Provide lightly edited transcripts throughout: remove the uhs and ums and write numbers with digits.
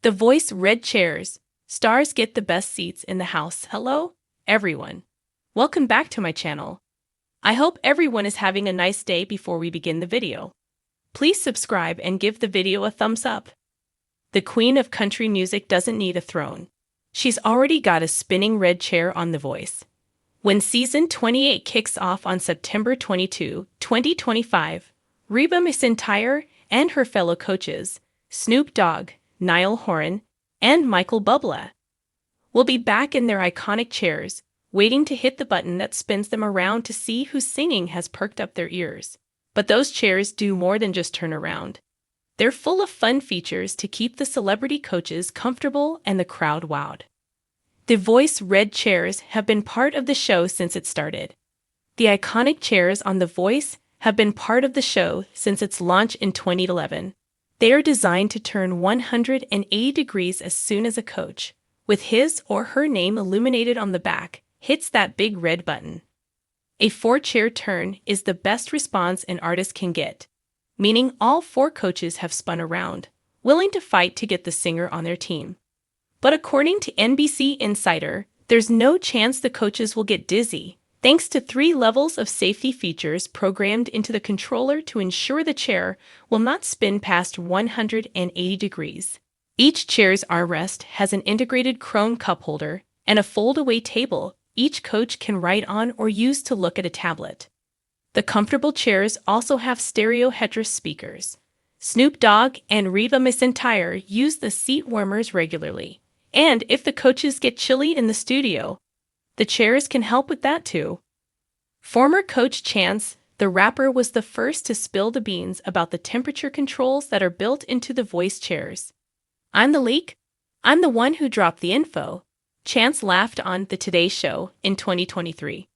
The Voice red chairs. Stars get the best seats in the house. Hello, everyone. Welcome back to my channel. I hope everyone is having a nice day before we begin the video. Please subscribe and give the video a thumbs up. The queen of country music doesn't need a throne. She's already got a spinning red chair on The Voice. When season 28 kicks off on September 22, 2025, Reba McEntire and her fellow coaches, Snoop Dogg, Niall Horan, and Michael Bublé, will be back in their iconic chairs, waiting to hit the button that spins them around to see whose singing has perked up their ears. But those chairs do more than just turn around. They're full of fun features to keep the celebrity coaches comfortable and the crowd wowed. The Voice red chairs have been part of the show since it started. The iconic chairs on The Voice have been part of the show since its launch in 2011. They are designed to turn 180 degrees as soon as a coach, with his or her name illuminated on the back, hits that big red button. A 4-chair turn is the best response an artist can get, meaning all 4 coaches have spun around, willing to fight to get the singer on their team. But according to NBC Insider, there's no chance the coaches will get dizzy, thanks to 3 levels of safety features programmed into the controller to ensure the chair will not spin past 180 degrees. Each chair's armrest has an integrated chrome cup holder and a fold-away table each coach can write on or use to look at a tablet. The comfortable chairs also have stereo headrest speakers. Snoop Dogg and Reba McEntire use the seat warmers regularly, and if the coaches get chilly in the studio, the chairs can help with that too. Former coach Chance the Rapper was the first to spill the beans about the temperature controls that are built into the Voice chairs. "I'm the leak? I'm the one who dropped the info," Chance laughed on The Today Show in 2023.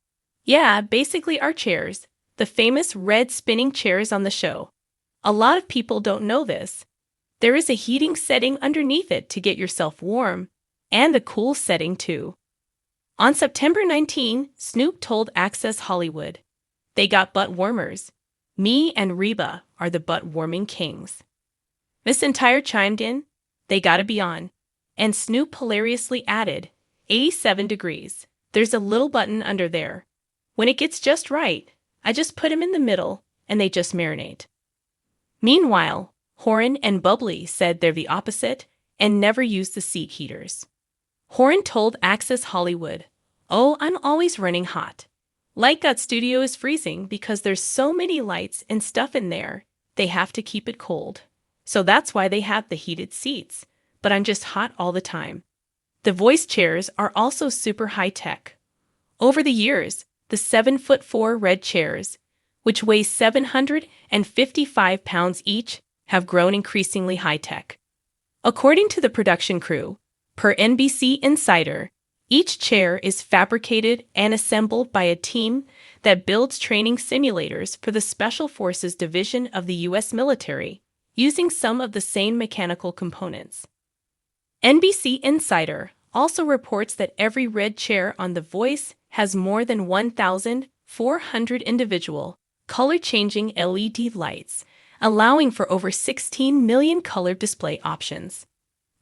Yeah, basically our chairs, the famous red spinning chairs on the show. A lot of people don't know this. There is a heating setting underneath it to get yourself warm, and a cool setting too. On September 19, Snoop told Access Hollywood, "They got butt warmers. Me and Reba are the butt warming kings." McEntire chimed in, "They gotta be on." And Snoop hilariously added, 87 degrees. There's a little button under there. When it gets just right, I just put them in the middle, and they just marinate. Meanwhile, Horan and Bublé said they're the opposite and never use the seat heaters. Horan told Access Hollywood, "Oh, I'm always running hot. Light Gut Studio is freezing because there's so many lights and stuff in there, they have to keep it cold. So that's why they have the heated seats, but I'm just hot all the time." The Voice chairs are also super high-tech. Over the years, the 7'4" red chairs, which weigh 755 pounds each, have grown increasingly high-tech. According to the production crew, per NBC Insider, each chair is fabricated and assembled by a team that builds training simulators for the Special Forces Division of the U.S. military, using some of the same mechanical components. NBC Insider also reports that every red chair on The Voice has more than 1,400 individual, color-changing LED lights, allowing for over 16 million color display options.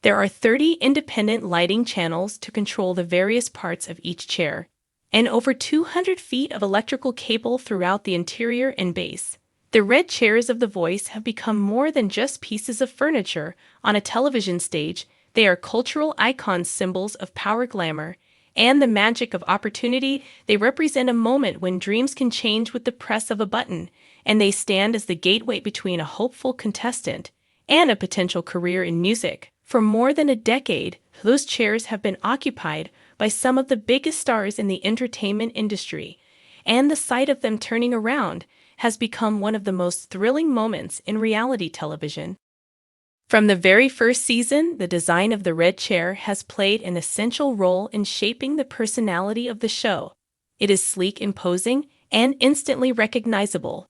There are 30 independent lighting channels to control the various parts of each chair, and over 200 feet of electrical cable throughout the interior and base. The red chairs of The Voice have become more than just pieces of furniture on a television stage. They are cultural icons, symbols of power, glamour, and the magic of opportunity. They represent a moment when dreams can change with the press of a button, and they stand as the gateway between a hopeful contestant and a potential career in music. For more than a decade, those chairs have been occupied by some of the biggest stars in the entertainment industry, and the sight of them turning around has become one of the most thrilling moments in reality television. From the very first season, the design of the red chair has played an essential role in shaping the personality of the show. It is sleek, imposing, and instantly recognizable.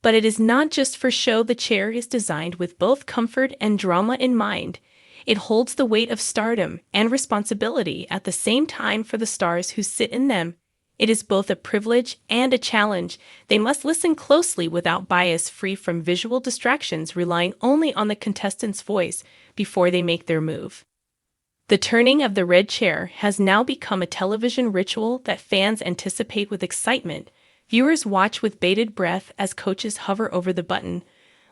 But it is not just for show. The chair is designed with both comfort and drama in mind. It holds the weight of stardom and responsibility at the same time for the stars who sit in them. It is both a privilege and a challenge. They must listen closely without bias, free from visual distractions, relying only on the contestant's voice before they make their move. The turning of the red chair has now become a television ritual that fans anticipate with excitement. Viewers watch with bated breath as coaches hover over the button,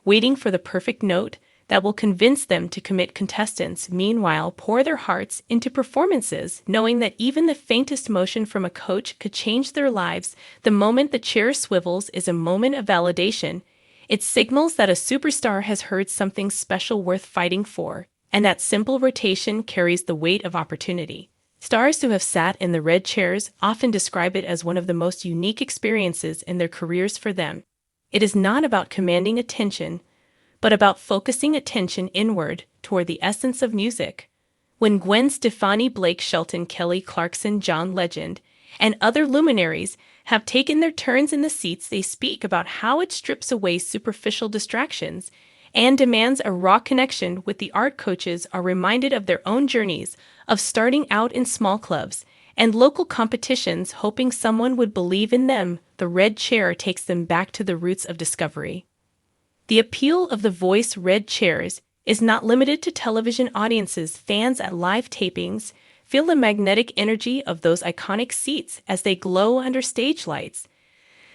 waiting for the perfect note that will convince them to commit. Contestants, meanwhile, pour their hearts into performances, knowing that even the faintest motion from a coach could change their lives. The moment the chair swivels is a moment of validation. It signals that a superstar has heard something special worth fighting for, and that simple rotation carries the weight of opportunity. Stars who have sat in the red chairs often describe it as one of the most unique experiences in their careers for them. It is not about commanding attention, but about focusing attention inward toward the essence of music. When Gwen Stefani, Blake Shelton, Kelly Clarkson, John Legend, and other luminaries have taken their turns in the seats, they speak about how it strips away superficial distractions and demands a raw connection with the art. Coaches are reminded of their own journeys of starting out in small clubs and local competitions, hoping someone would believe in them. The red chair takes them back to the roots of discovery. The appeal of the Voice red chairs is not limited to television audiences. Fans at live tapings feel the magnetic energy of those iconic seats as they glow under stage lights.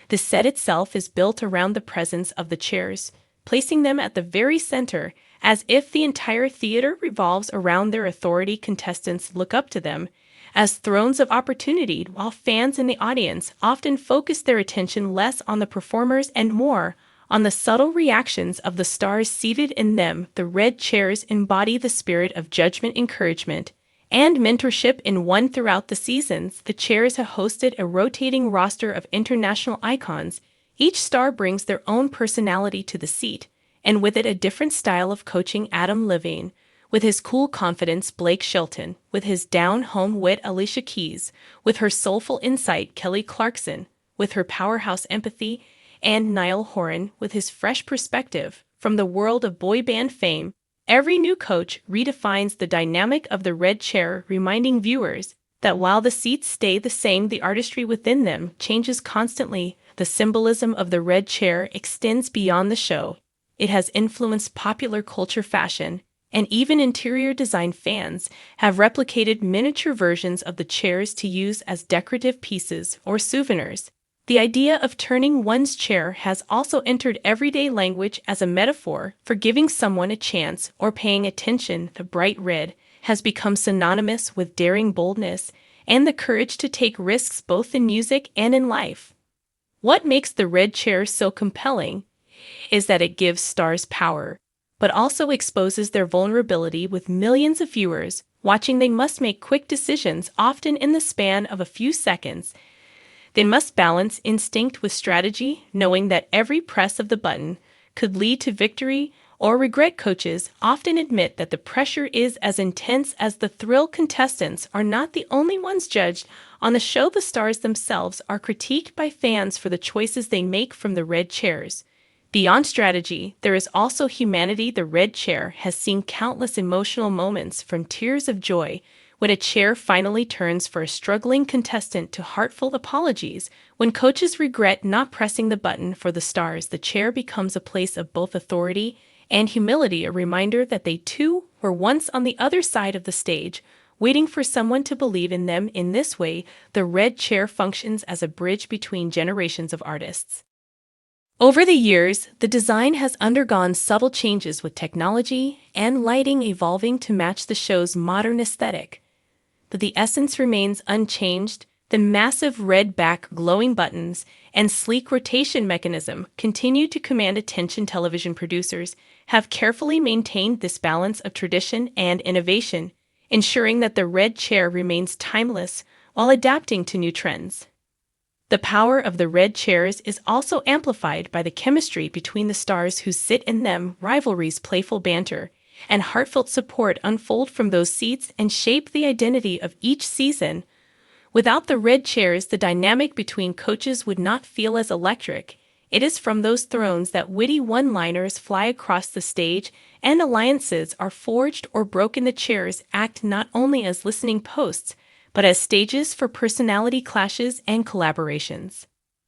The set itself is built around the presence of the chairs, placing them at the very center, as if the entire theater revolves around their authority. Contestants look up to them as thrones of opportunity, while fans in the audience often focus their attention less on the performers and more on the subtle reactions of the stars seated in them. The red chairs embody the spirit of judgment, encouragement, and mentorship in one. Throughout the seasons, the chairs have hosted a rotating roster of international icons. Each star brings their own personality to the seat, and with it a different style of coaching. Adam Levine, with his cool confidence; Blake Shelton, with his down-home wit; Alicia Keys, with her soulful insight; Kelly Clarkson, with her powerhouse empathy; and Niall Horan, with his fresh perspective from the world of boy band fame. Every new coach redefines the dynamic of the red chair, reminding viewers that while the seats stay the same, the artistry within them changes constantly. The symbolism of the red chair extends beyond the show. It has influenced popular culture, fashion, and even interior design. Fans have replicated miniature versions of the chairs to use as decorative pieces or souvenirs. The idea of turning one's chair has also entered everyday language as a metaphor for giving someone a chance or paying attention. The bright red has become synonymous with daring, boldness, and the courage to take risks both in music and in life. What makes the red chair so compelling is that it gives stars power, but also exposes their vulnerability. With millions of viewers watching, they must make quick decisions, often in the span of a few seconds. They must balance instinct with strategy, knowing that every press of the button could lead to victory or regret. Coaches often admit that the pressure is as intense as the thrill. Contestants are not the only ones judged on the show. The stars themselves are critiqued by fans for the choices they make from the red chairs. Beyond strategy, there is also humanity. The red chair has seen countless emotional moments, from tears of joy when a chair finally turns for a struggling contestant to heartfelt apologies when coaches regret not pressing the button. For the stars, the chair becomes a place of both authority and humility, a reminder that they too were once on the other side of the stage, waiting for someone to believe in them. In this way, the red chair functions as a bridge between generations of artists. Over the years, the design has undergone subtle changes, with technology and lighting evolving to match the show's modern aesthetic. But the essence remains unchanged. The massive red back, glowing buttons, and sleek rotation mechanism continue to command attention. Television producers have carefully maintained this balance of tradition and innovation, ensuring that the red chair remains timeless while adapting to new trends. The power of the red chairs is also amplified by the chemistry between the stars who sit in them. Rivalries, playful banter, and heartfelt support unfold from those seats and shape the identity of each season. Without the red chairs, the dynamic between coaches would not feel as electric. It is from those thrones that witty one-liners fly across the stage and alliances are forged or broken. The chairs act not only as listening posts, but as stages for personality clashes and collaborations.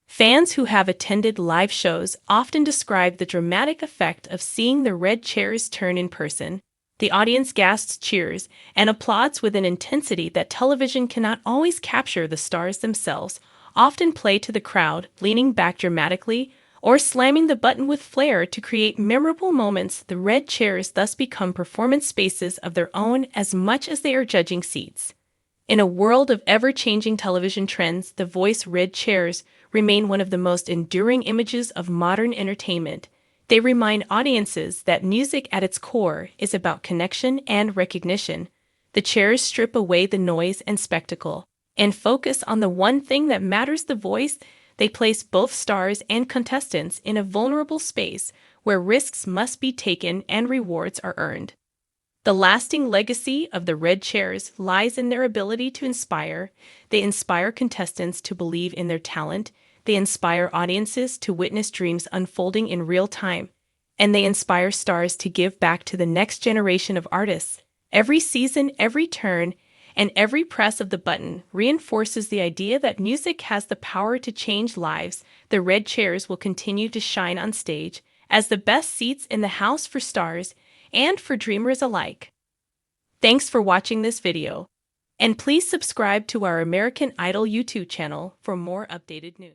Fans who have attended live shows often describe the dramatic effect of seeing the red chairs turn in person. The audience gasps, cheers, and applauds with an intensity that television cannot always capture. The stars themselves often play to the crowd, leaning back dramatically or slamming the button with flair to create memorable moments. The red chairs thus become performance spaces of their own as much as they are judging seats. In a world of ever-changing television trends, the voice red chairs remain one of the most enduring images of modern entertainment. They remind audiences that music at its core is about connection and recognition. The chairs strip away the noise and spectacle and focus on the one thing that matters: the voice. They place both stars and contestants in a vulnerable space where risks must be taken and rewards are earned. The lasting legacy of the red chairs lies in their ability to inspire. They inspire contestants to believe in their talent. They inspire audiences to witness dreams unfolding in real time. And they inspire stars to give back to the next generation of artists. Every season, every turn, and every press of the button reinforces the idea that music has the power to change lives. The red chairs will continue to shine on stage as the best seats in the house for stars and for dreamers alike. Thanks for watching this video, and please subscribe to our American Idol YouTube channel for more updated news.